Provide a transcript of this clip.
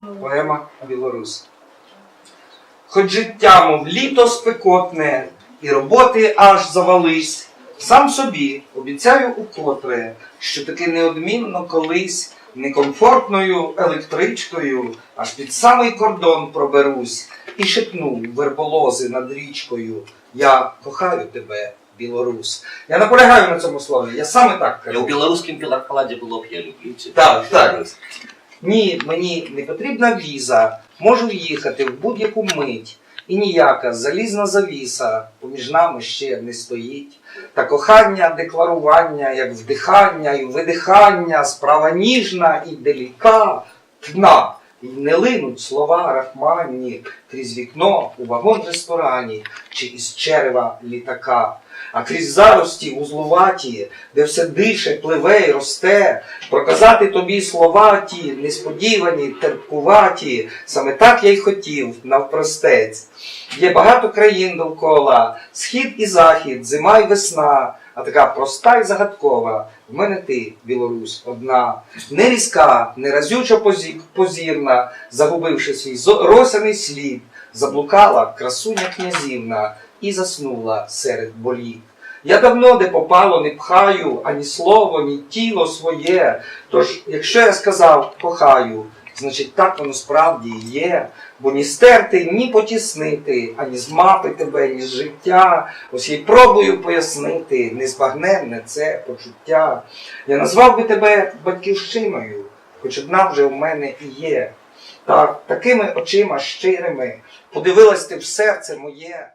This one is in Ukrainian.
Поема «Білорус». Хоч життя, мов літо спекотне, і роботи аж завались, сам собі обіцяю укотре, що таки неодмінно колись некомфортною електричкою аж під самий кордон проберусь і шепну верболози над річкою: я кохаю тебе, Білорус. Я наполягаю на цьому слові, я саме так кажу. У білоруському піларкаладі було б «я люблю тебе». Так, так. Ні, мені не потрібна віза, можу їхати в будь-яку мить. І ніяка залізна завіса поміж нами ще не стоїть. Та кохання, декларування, як вдихання і видихання, справа ніжна і делікатна. І не линуть слова рахманні крізь вікно у вагон-ресторані чи із черева літака. А крізь зарості узлуваті, де все дише, пливе й росте, проказати тобі слова ті, несподівані, терпкуваті, саме так я й хотів, навпростець. Є багато країн довкола, схід і захід, зима й весна, а така проста й загадкова, в мене ти, Білорусь, одна. Не різка, не разючо позірна, загубивши свій росяний слід, заблукала красуня князівна і заснула серед боліт. Я давно де попало не пхаю ані слово, ні тіло своє. Тож, якщо я сказав «кохаю», значить так воно справді і є. Бо ні стерти, ні потіснити, ані з мапи тебе, ні з життя. Ось я й пробую пояснити, незбагненне це почуття. Я назвав би тебе батьківщиною, хоч одна вже в мене і є. Такими очима щирими подивилась ти в серце моє.